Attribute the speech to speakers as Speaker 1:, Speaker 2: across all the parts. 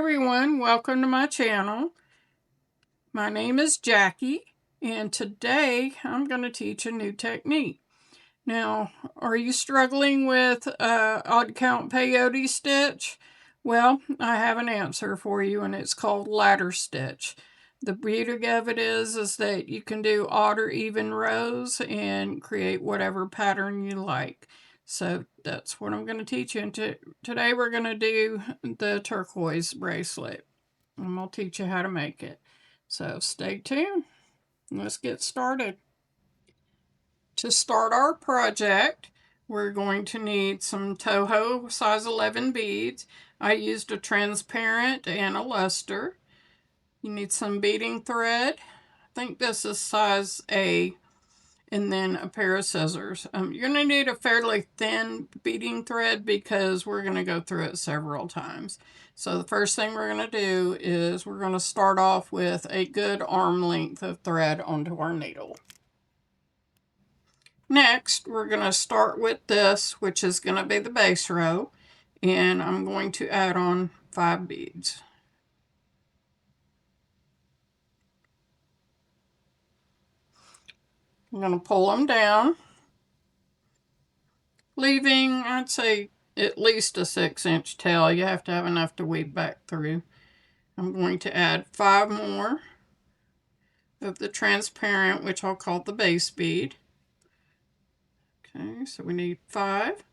Speaker 1: Everyone, welcome to my channel. My name is Jackie, and today I'm going to teach a new technique. Now, are you struggling with Odd-Count Peyote stitch? Well, I have an answer for you, and it's called ladder stitch. The beauty of it is that you can do odd or even rows and create whatever pattern you like. So that's what I'm going to teach you. And today we're going to do the turquoise bracelet. And I'll teach you how to make it. So stay tuned. Let's get started. To start our project, we're going to need some Toho size 11 beads. I used a transparent and a luster. You need some beading thread. I think this is size A. And then a pair of scissors. You're going to need a fairly thin beading thread because we're going to go through it several times. So the first thing we're going to do is we're going to start off with a good arm length of thread onto our needle. Next, we're going to start with this, which is going to be the base row, and I'm going to add on 5 beads. I'm going to pull them down, leaving, I'd say, at least a 6-inch tail. You have to have enough to weave back through. I'm going to add 5 more of the transparent, which I'll call the base bead. Okay, so we need 5.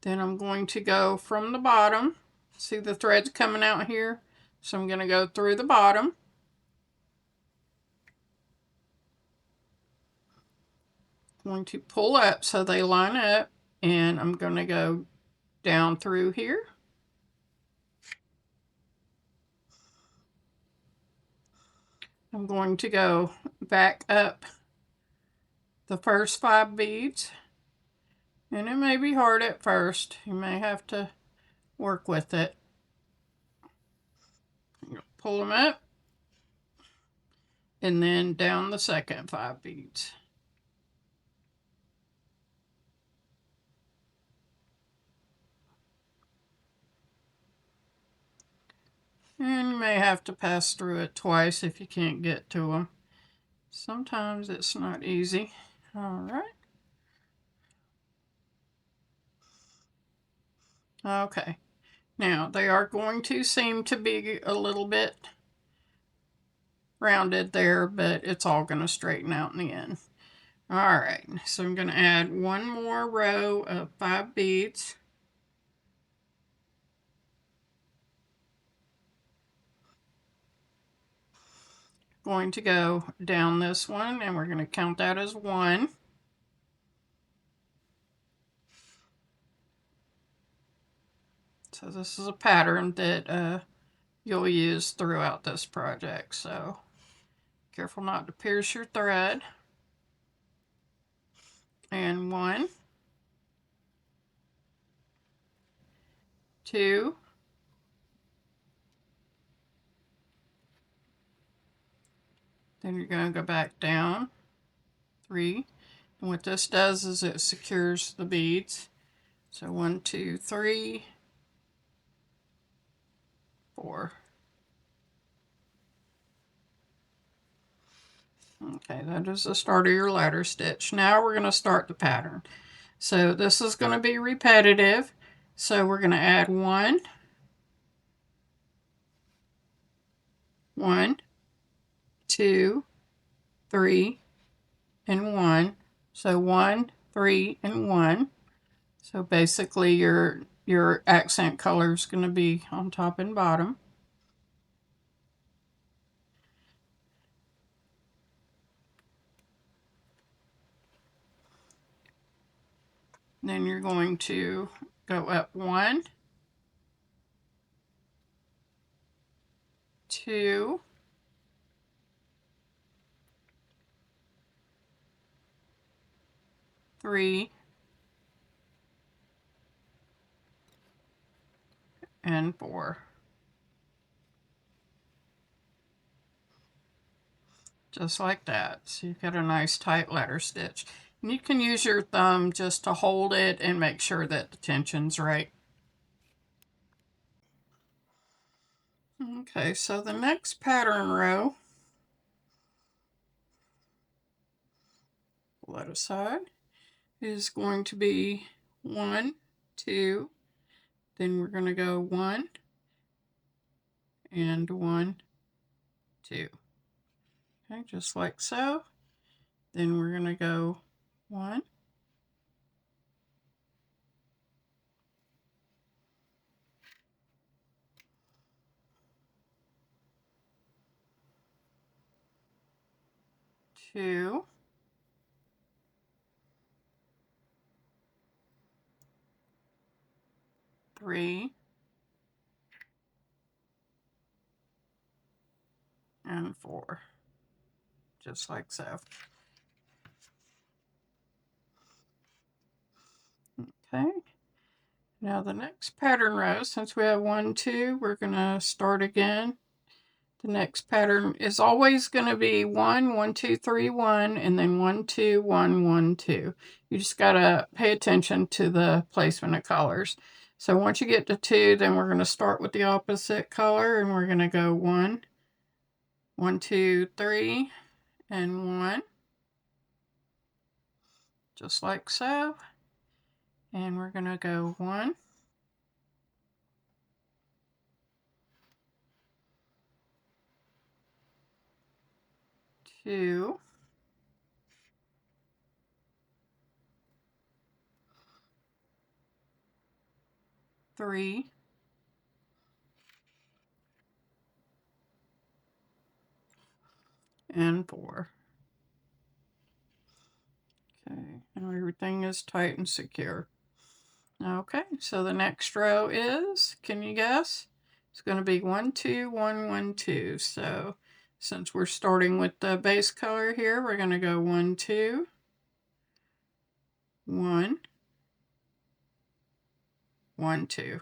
Speaker 1: Then I'm going to go from the bottom. See the threads coming out here? So I'm going to go through the bottom. I'm going to pull up so they line up, and I'm going to go down through here. I'm going to go back up the first 5 beads, and it may be hard at first. You may have to work with it. Pull them up, and then down the second 5 beads. And you may have to pass through it twice if you can't get to them. Sometimes it's not easy. All right. Okay. Now, they are going to seem to be a little bit rounded there, but it's all going to straighten out in the end. All right. So I'm going to add 1 more row of 5 beads. Going to go down this one, and we're going to count that as 1. So this is a pattern that you'll use throughout this project. So careful not to pierce your thread. And 1, 2, then you're going to go back down, 3. And what this does is it secures the beads. So 1, 2, 3, 4. Okay, that is the start of your ladder stitch. Now we're going to start the pattern. So this is going to be repetitive. So we're going to add 1, 1, 2, 3, and 1. So 1, 3, and 1. So basically your accent color is going to be on top and bottom. Then you're going to go up 1, 2, 3, and 4. Just like that. So you've got a nice tight ladder stitch. And you can use your thumb just to hold it and make sure that the tension's right. Okay, so the next pattern row, let aside, is going to be 1, 2, then we're going to go 1 and 1, 2. Okay, just like so. Then we're going to go 1, 2, 3, and 4, just like so. Okay, now the next pattern row, since we have 1, 2, we're going to start again. The next pattern is always going to be 1, 1, 2, 3, 1, and then 1, 2, 1, 1, 2. You just got to pay attention to the placement of colors. So once you get to 2, then we're going to start with the opposite color, and we're going to go 1, 1, 2, 3, and 1, just like so. And we're going to go 1, 2, 3, and 4. Okay, now everything is tight and secure. Okay, so the next row is, can you guess? It's going to be 1, 2, 1, 1, 2. So since we're starting with the base color here, we're going to go 1, 2, 1, 1, 2.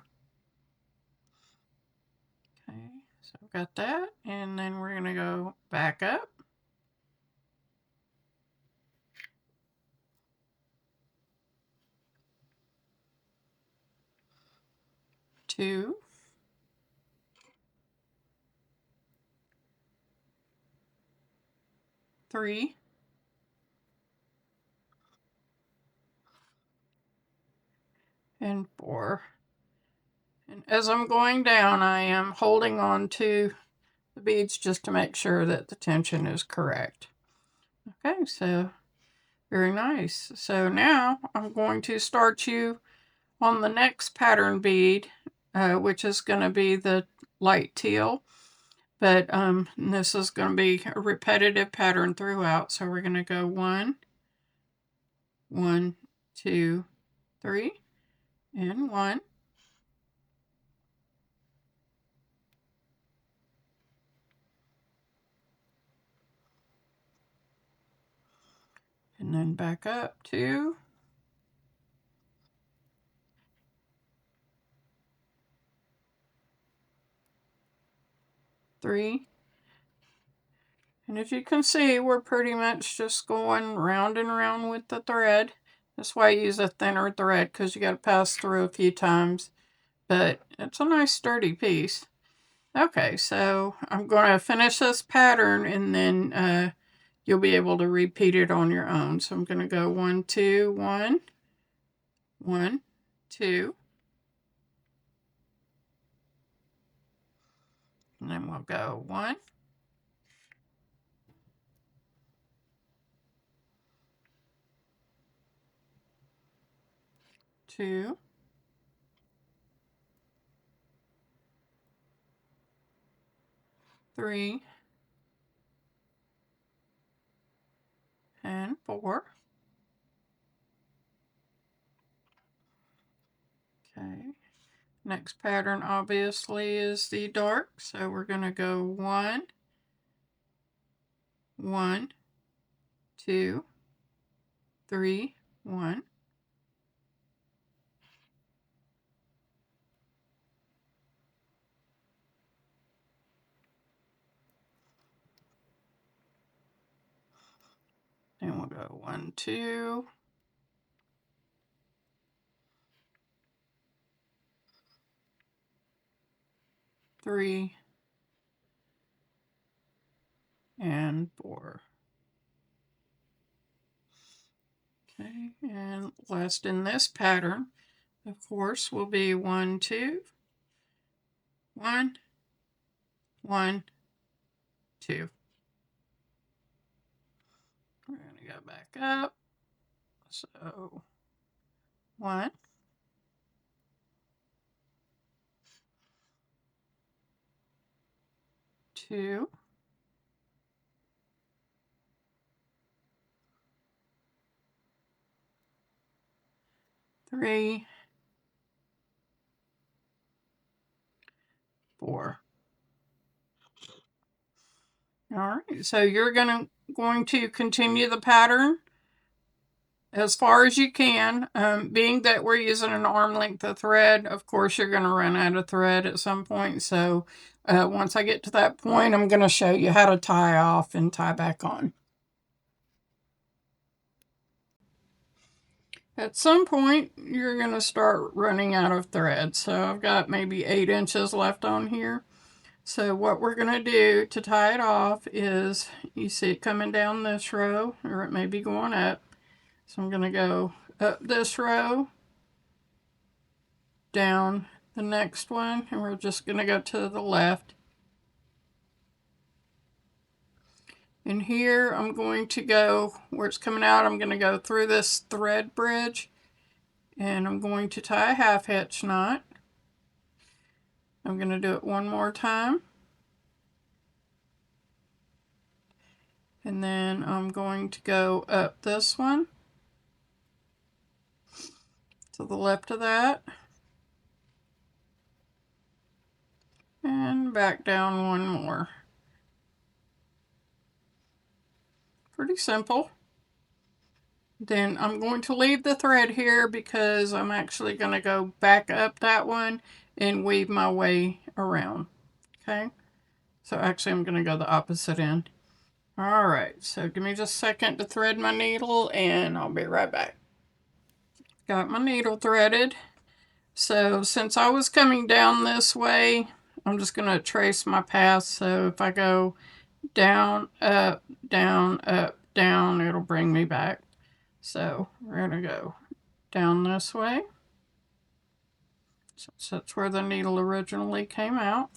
Speaker 1: Okay, so I've got that, and then we're going to go back up. 2, 3, and 4. And as I'm going down, I am holding on to the beads just to make sure that the tension is correct. Okay, so very nice. So now I'm going to start you on the next pattern bead, which is going to be the light teal. But this is going to be a repetitive pattern throughout. So we're going to go 1, 1, 2, 3, and 1. And then back up 2, 3. And as you can see, we're pretty much just going round and round with the thread. That's why I use a thinner thread, because you got to pass through a few times. But it's a nice sturdy piece. Okay, so I'm going to finish this pattern, and then you'll be able to repeat it on your own. So I'm going to go 1, 2, 1, 1, 2. And then we'll go 1, 2, 3, and 4. Okay. Next pattern obviously is the dark, so we're going to go 1, 1, 2, 3, 1. Then we'll go 1, 2, 3, and 4. Okay, and last in this pattern, of course, will be 1, 2, 1, 1, 2. We're going to go back up. So 1, 2, 3, 4. All right, so you're going to continue the pattern as far as you can. Being that we're using an arm length of thread, of course you're going to run out of thread at some point. So once I get to that point, I'm going to show you how to tie off and tie back on. At some point, you're going to start running out of thread. So I've got maybe 8 inches left on here. So what we're going to do to tie it off is, you see it coming down this row, or it may be going up. So I'm going to go up this row, down the next one, and we're just going to go to the left. And here I'm going to go, where it's coming out, I'm going to go through this thread bridge, and I'm going to tie a half hitch knot. I'm going to do it one more time. And then I'm going to go up this one to the left of that, and back down one more. Pretty simple. Then I'm going to leave the thread here because I'm actually going to go back up that one and weave my way around. Okay, so actually I'm going to go the opposite end. All right, so give me just a second to thread my needle and I'll be right back. Got my needle threaded. So since I was coming down this way, I'm just going to trace my path. So if I go down, up, down, up, down, it'll bring me back. So we're going to go down this way. So that's where the needle originally came out.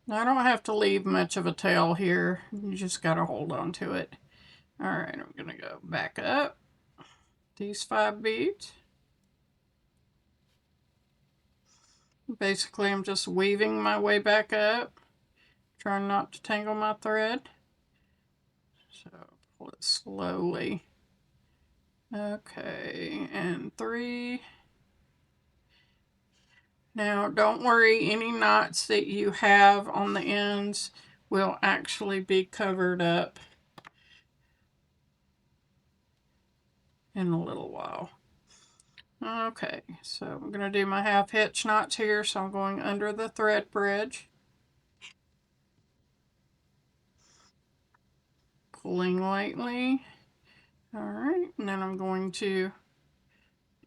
Speaker 1: Now I don't have to leave much of a tail here. You just got to hold on to it. All right, I'm going to go back up these 5 beads. Basically, I'm just weaving my way back up, trying not to tangle my thread. So pull it slowly. Okay, and 3. Now, don't worry, any knots that you have on the ends will actually be covered up in a little while. Okay, so I'm going to do my half hitch knots here, so I'm going under the thread bridge, pulling lightly. All right, and then I'm going to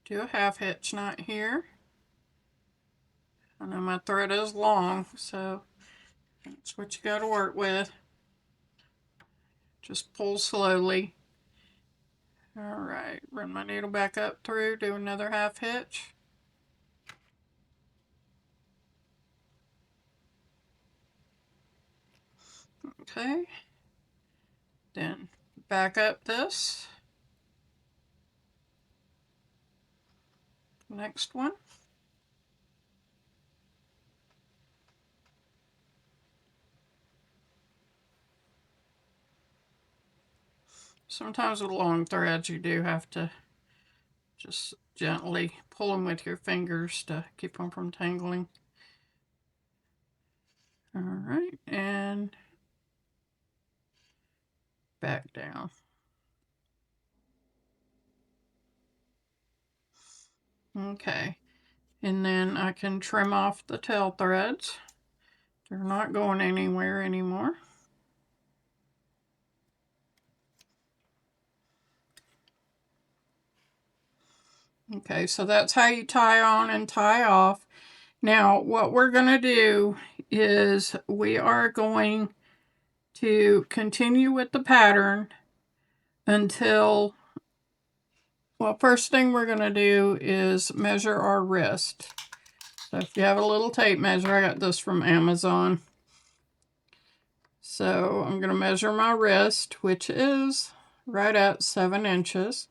Speaker 1: do a half hitch knot here. I know my thread is long, so that's what you got to work with. Just pull slowly. All right, run my needle back up through, do another half hitch. Okay, then back up this. Next one. Sometimes with long threads you do have to just gently pull them with your fingers to keep them from tangling. All right, and back down. Okay, and then I can trim off the tail threads. They're not going anywhere anymore. Okay, so that's how you tie on and tie off. Now, what we're going to do is we are going to continue with the pattern until, well, first thing we're going to do is measure our wrist. So if you have a little tape measure, I got this from Amazon. So I'm going to measure my wrist, which is right at 7 inches.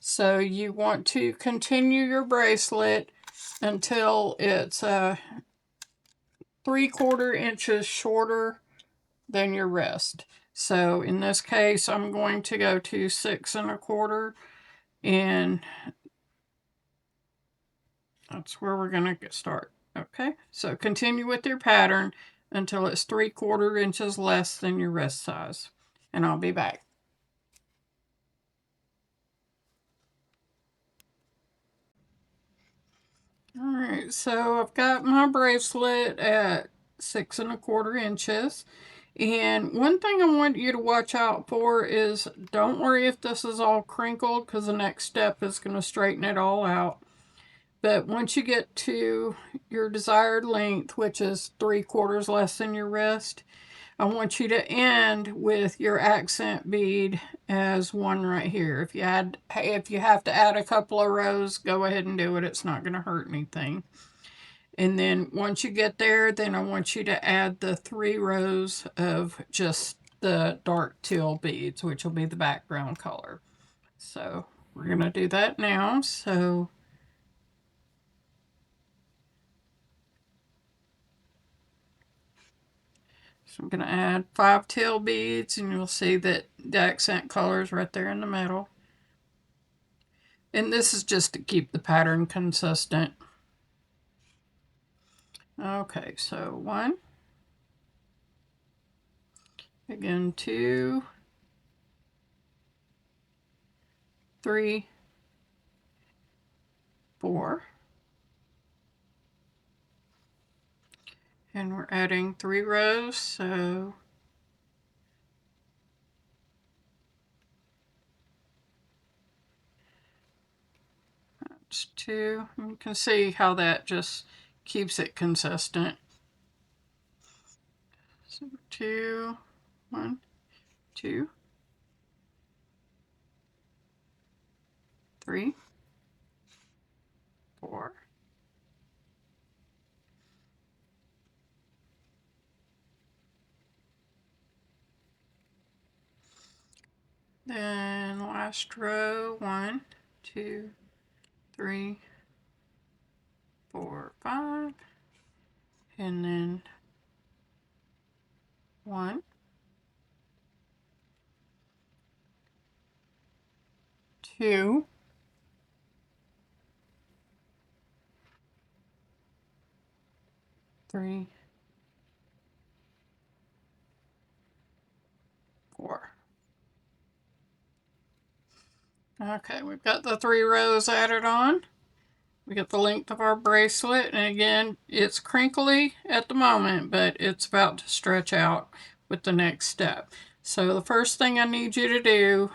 Speaker 1: So you want to continue your bracelet until it's 3/4 inches shorter than your wrist. So in this case, I'm going to go to 6 1/4, and that's where we're going to start. Okay, so continue with your pattern until it's 3/4 inches less than your wrist size, and I'll be back. All right, so I've got my bracelet at 6 1/4 inches. And one thing I want you to watch out for is don't worry if this is all crinkled, because the next step is going to straighten it all out. But once you get to your desired length, which is 3/4 less than your wrist, I want you to end with your accent bead as one right here. If you have to add a couple of rows, go ahead and do it. It's not going to hurt anything. And then once you get there, then I want you to add the 3 rows of just the dark teal beads, which will be the background color. So we're going to do that now. So I'm going to add 5 teal beads, and you'll see that the accent color is right there in the middle. And this is just to keep the pattern consistent. Okay, so 1, again 2, 3, 4, and we're adding 3 rows, so that's 2. You can see how that just keeps it consistent. So 2, 1, 2, 3, 4. Then last row, 1, 2, 3, 4, 5. And then 1, 2, 3, 4. Okay, we've got the 3 rows added on. We get the length of our bracelet, and again, it's crinkly at the moment, but it's about to stretch out with the next step. So the first thing I need you to do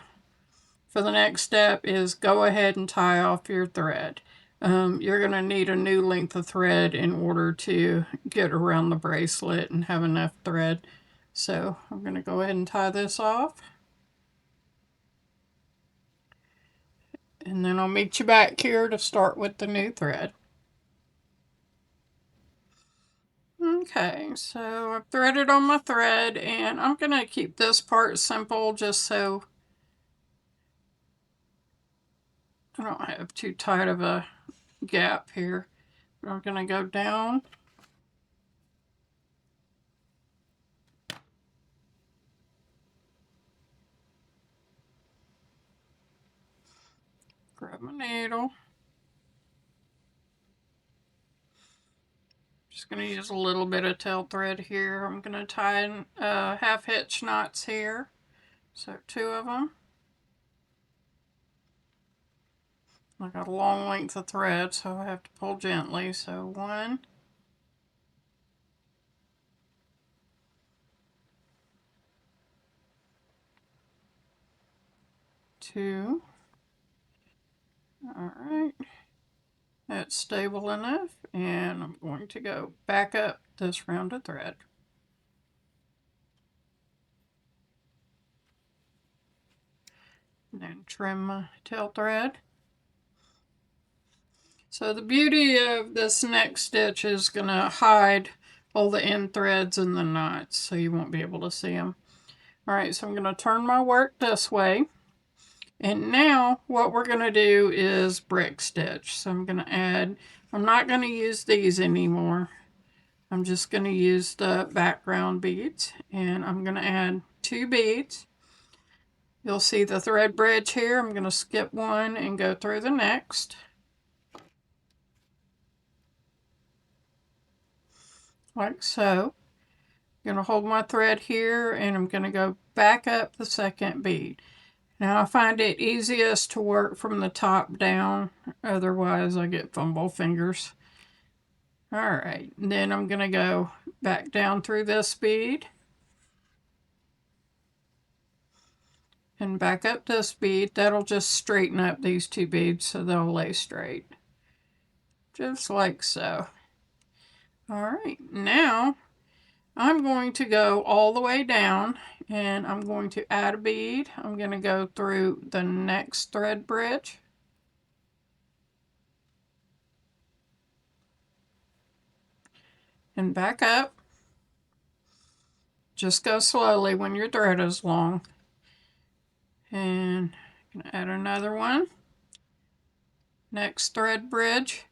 Speaker 1: for the next step is go ahead and tie off your thread. You're going to need a new length of thread in order to get around the bracelet and have enough thread. So I'm going to go ahead and tie this off. And then I'll meet you back here to start with the new thread. Okay, so I've threaded on my thread, and I'm going to keep this part simple just so I don't have too tight of a gap here. I'm going to go down, grab my needle. Just going to use a little bit of tail thread here. I'm going to tie in half hitch knots here. So 2 of them. I got a long length of thread, so I have to pull gently. So 1, 2. All right. That's stable enough, and I'm going to go back up this round of thread. And then trim my tail thread. So the beauty of this next stitch is going to hide all the end threads and the knots, so you won't be able to see them. Alright, so I'm going to turn my work this way. And now what we're going to do is brick stitch. So I'm going to add, I'm not going to use these anymore. I'm just going to use the background beads. And I'm going to add 2 beads. You'll see the thread bridge here. I'm going to skip one and go through the next. Like so. I'm going to hold my thread here and I'm going to go back up the second bead. Now I find it easiest to work from the top down, otherwise I get fumble fingers. Alright, then I'm going to go back down through this bead and back up this bead. That'll just straighten up these 2 beads so they'll lay straight. Just like so. Alright, now I'm going to go all the way down and I'm going to add a bead. I'm going to go through the next thread bridge. And back up. Just go slowly when your thread is long. And I'm going to add another one. Next thread bridge.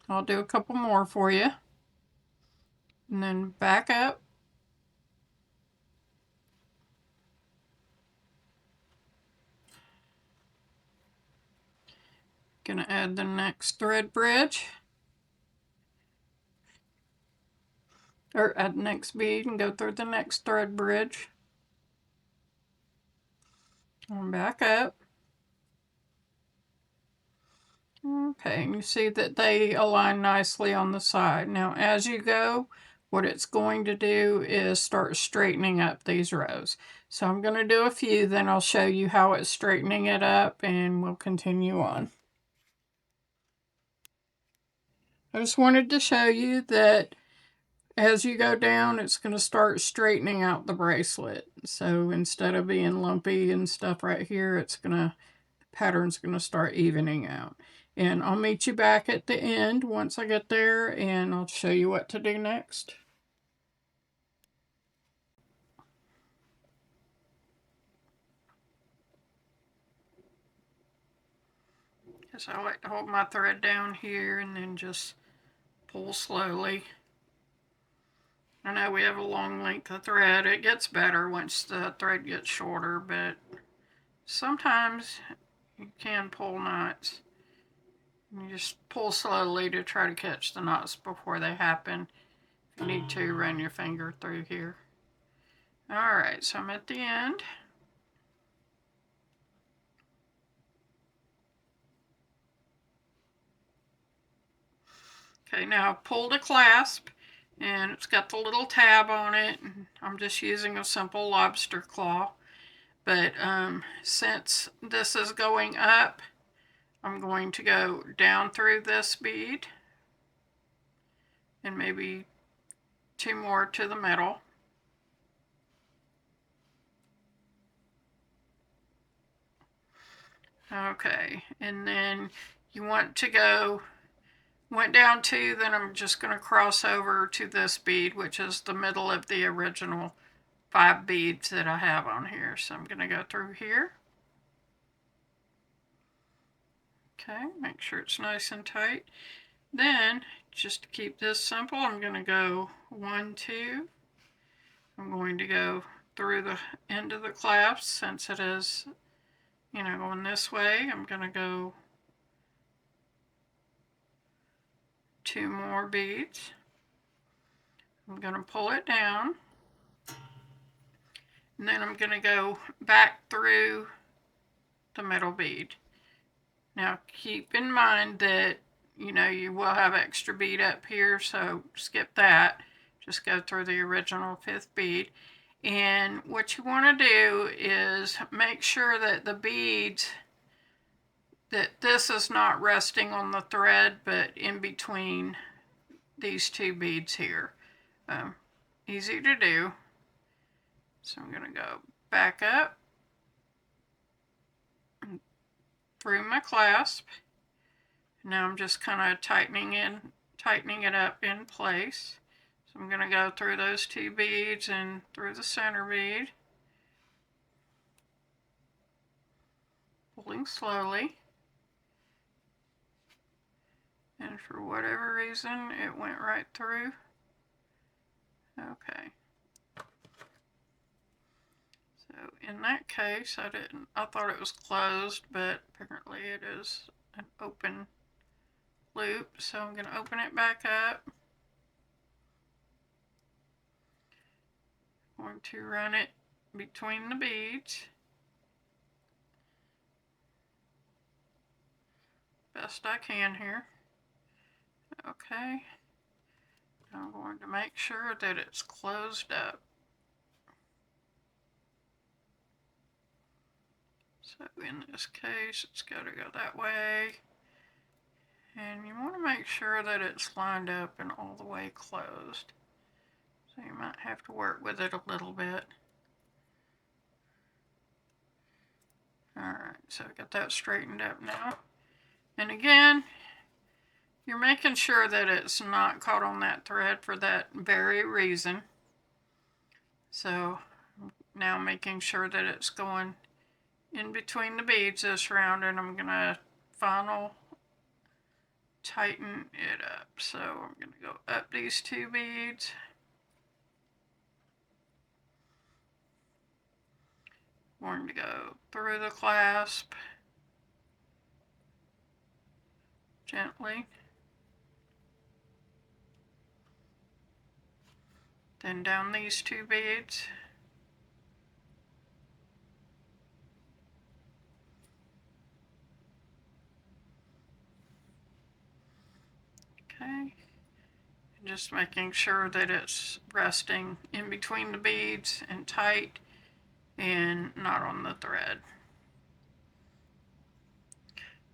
Speaker 1: I'll do a couple more for you. And then back up. Going to add the next thread bridge. Or add the next bead and go through the next thread bridge. And back up. Okay, and you see that they align nicely on the side. Now as you go, what it's going to do is start straightening up these rows. So I'm going to do a few, then I'll show you how it's straightening it up and we'll continue on. I just wanted to show you that as you go down, it's going to start straightening out the bracelet. So instead of being lumpy and stuff right here, the pattern's going to start evening out. And I'll meet you back at the end once I get there and I'll show you what to do next. Because I like to hold my thread down here and then just pull slowly. I know we have a long length of thread. It gets better once the thread gets shorter, but sometimes you can pull knots. You just pull slowly to try to catch the knots before they happen. If you need to, run your finger through here. Alright, so I'm at the end. Okay, now I've pulled a clasp and it's got the little tab on it. I'm just using a simple lobster claw. But since this is going up, I'm going to go down through this bead and maybe 2 more to the middle. Okay, and then you want to go, went down 2, then I'm just going to cross over to this bead, which is the middle of the original 5 beads that I have on here. So I'm going to go through here. Okay, make sure it's nice and tight. Then, just to keep this simple, I'm going to go 1, 2. I'm going to go through the end of the clasp since it is, you know, going this way. I'm going to go 2 more beads. I'm going to pull it down. And then I'm going to go back through the middle bead. Now keep in mind that, you know, you will have extra bead up here, so skip that. Just go through the original 5th bead. And what you want to do is make sure that the beads that this is not resting on the thread, but in between these two beads here. Easy to do. So I'm going to go back up through my clasp. Now I'm just kind of tightening it up in place. So I'm going to go through those two beads and through the center bead, pulling slowly. And for whatever reason, it went right through. Okay. So in that case, I thought it was closed, but apparently it is an open loop. So I'm going to open it back up. I'm going to run it between the beads. Best I can here. Okay. Now I'm going to make sure that it's closed up. So in this case, it's got to go that way. And you want to make sure that it's lined up and all the way closed. So you might have to work with it a little bit. Alright, so I got that straightened up now. And again, you're making sure that it's not caught on that thread for that very reason. So now making sure that it's going in between the beads this round, and I'm going to final tighten it up. So I'm going to go up these two beads. I'm going to go through the clasp gently. Then down these two beads. Okay. Just making sure that it's resting in between the beads and tight and not on the thread.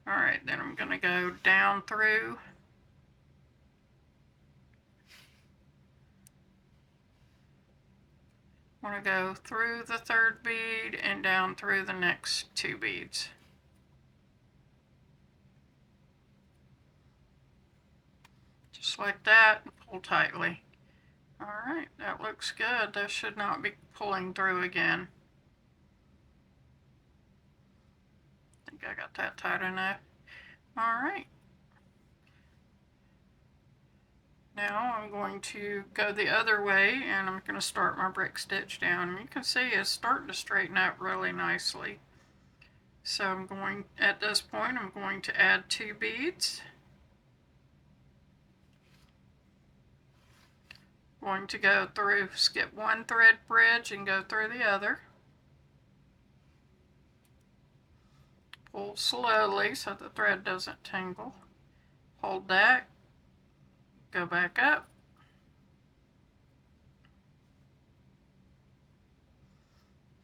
Speaker 1: Alright, then I'm going to go down through. I want to go through the third bead and down through the next two beads. Just like that, pull tightly. Alright, that looks good. That should not be pulling through again. I think I got that tight enough. Alright. Now I'm going to go the other way, and I'm going to start my brick stitch down. And you can see it's starting to straighten up really nicely. So I'm going, at this point, I'm going to add two beads. Going to go through, skip one thread bridge and go through the other. Pull slowly so the thread doesn't tangle. Hold that, go back up.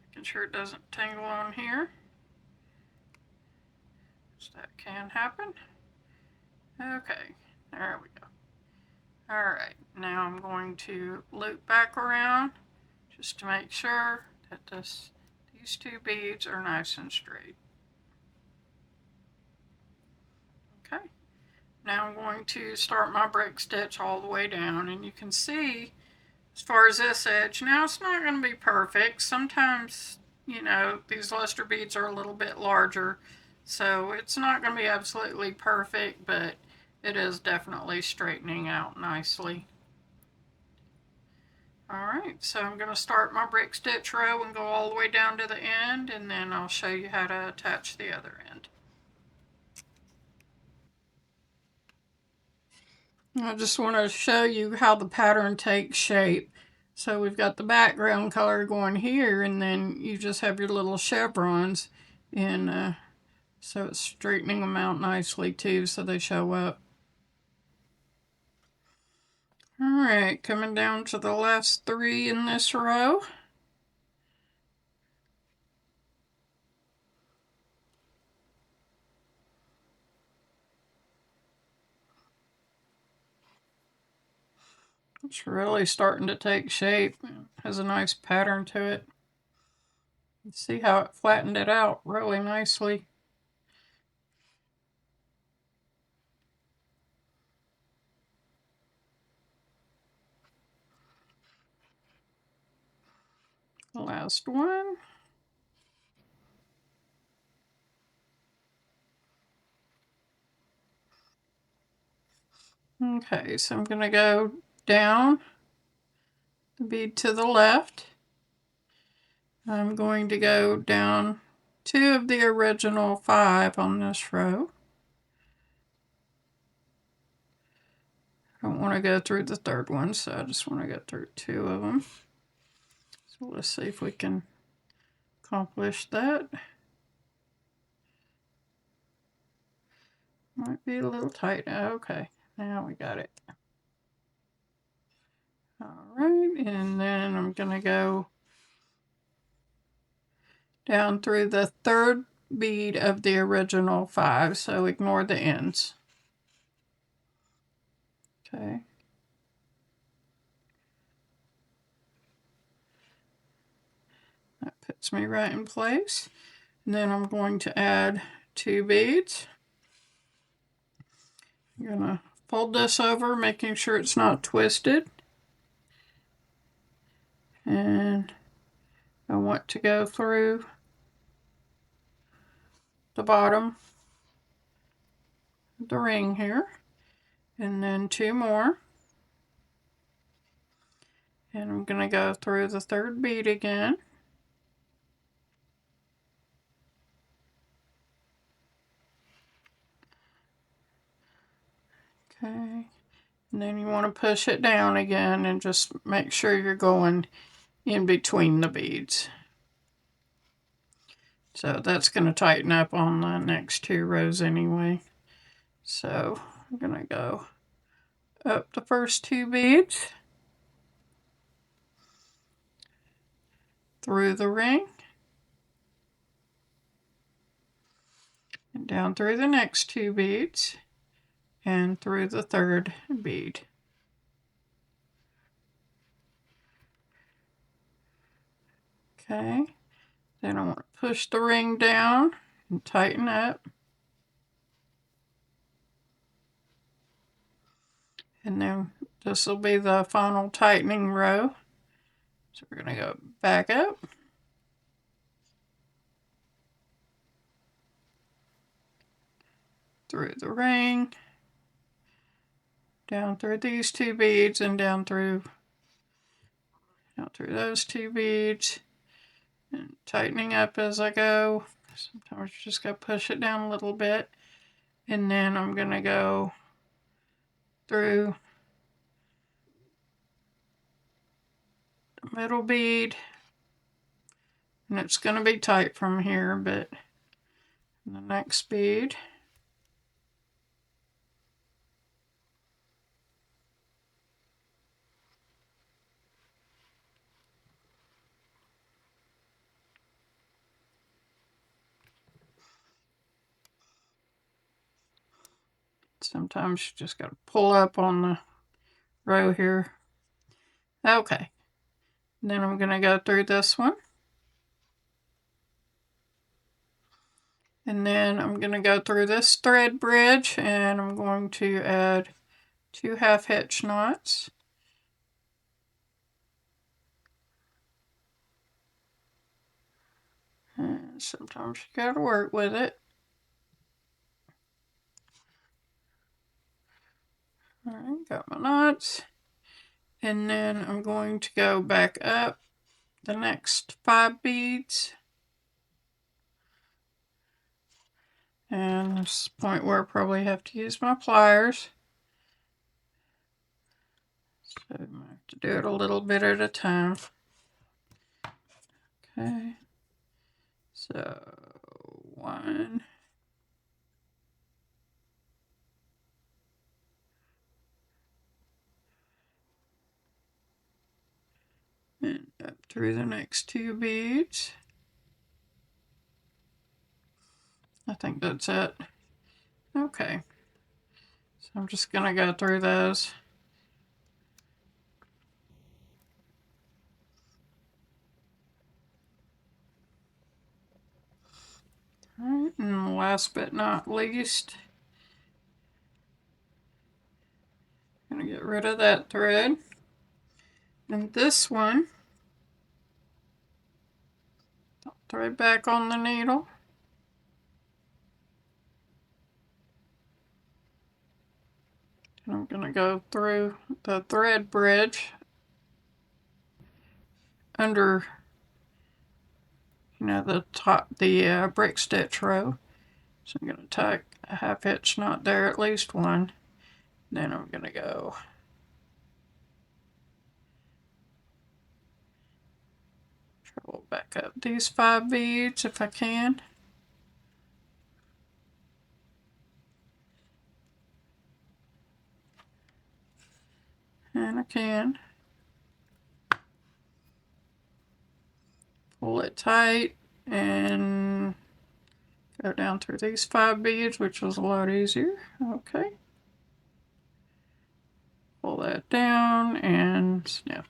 Speaker 1: Making sure it doesn't tangle on here. So that can happen. Okay, there we go. Alright, now I'm going to loop back around just to make sure that these two beads are nice and straight. Okay, now I'm going to start my brick stitch all the way down, and you can see as far as this edge, now it's not going to be perfect. Sometimes, you know, these luster beads are a little bit larger, so it's not going to be absolutely perfect, but it is definitely straightening out nicely. Alright, so I'm going to start my brick stitch row and go all the way down to the end, and then I'll show you how to attach the other end. I just want to show you how the pattern takes shape. So we've got the background color going here, and then you just have your little chevrons, and so it's straightening them out nicely too, so they show up. Alright, coming down to the last three in this row. It's really starting to take shape. It has a nice pattern to it. See how it flattened it out really nicely. The last one. Okay, so I'm going to go down the bead to the left. I'm going to go down 2 of the original 5 on this row. I don't want to go through the third one, so I just want to go through 2 of them. So let's see if we can accomplish that. Might be a little tight. Okay, now we got it. Alright, and then I'm going to go down through the third bead of the original 5, so ignore the ends. Okay. That puts me right in place. And then I'm going to add 2 beads. I'm going to fold this over, making sure it's not twisted. And I want to go through the bottom of the ring here. And then 2 more. And I'm going to go through the third bead again. Okay. And then you want to push it down again and just make sure you're going in between the beads. So that's going to tighten up on the next 2 rows anyway. So I'm going to go up the first 2 beads, through the ring, and down through the next 2 beads, and through the third bead. Okay, then I want to push the ring down and tighten up. And then this will be the final tightening row. So we're going to go back up. Through the ring. Down through these 2 beads and down through those 2 beads. And tightening up as I go. Sometimes you just got to push it down a little bit. And then I'm going to go through the middle bead. And it's going to be tight from here, but the next bead. Sometimes you just got to pull up on the row here. Okay. And then I'm going to go through this one. And then I'm going to go through this thread bridge and I'm going to add 2 half hitch knots. And sometimes you got to work with it. Alright, got my knots. And then I'm going to go back up the next 5 beads. And this is the point where I probably have to use my pliers. So I'm going to have to do it a little bit at a time. Okay. So 1. And up through the next 2 beads. I think that's it. Okay. So I'm just going to go through those. last but not least, I'm going to get rid of that thread. And this one, thread back on the needle. And I'm going to go through the thread bridge under, the top, the brick stitch row. So I'm going to tuck a 1/2 inch knot there, at least one. Then I'm going to go treble back up these 5 beads if I can. And I can pull it tight and go down through these 5 beads, which was a lot easier. Okay. Pull that down and snip.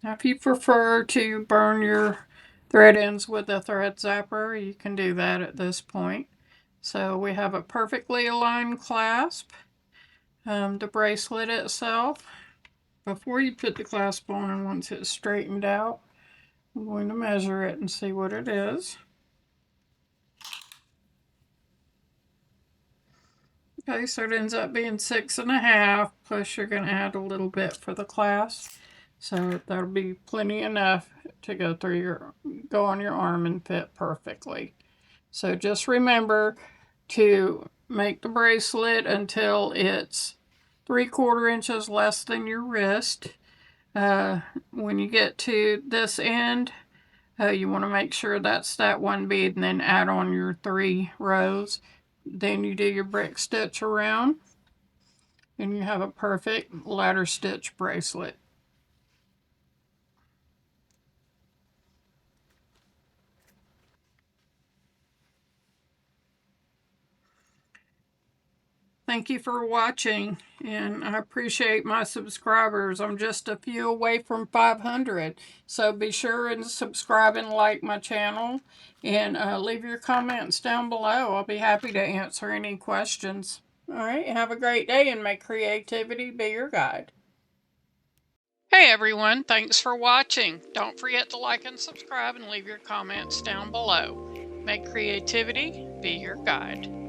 Speaker 1: Now if you prefer to burn your thread ends with a thread zapper, you can do that at this point. So we have a perfectly aligned clasp. The bracelet itself, before you put the clasp on and once it's straightened out, I'm going to measure it and see what it is. Okay, so it ends up being 6.5, plus you're going to add a little bit for the clasp. So that'll be plenty enough to go on your arm and fit perfectly. So just remember to make the bracelet until it's 3/4 inches less than your wrist. When you get to this end, you want to make sure that's that one bead and then add on your 3 rows. Then you do your brick stitch around and you have a perfect ladder stitch bracelet. Thank you for watching, and I appreciate my subscribers. I'm just a few away from 500, so be sure and subscribe and like my channel, and leave your comments down below. I'll be happy to answer any questions. All right, have a great day, and may creativity be your guide. Hey everyone, thanks for watching. Don't forget to like and subscribe and leave your comments down below. May creativity be your guide.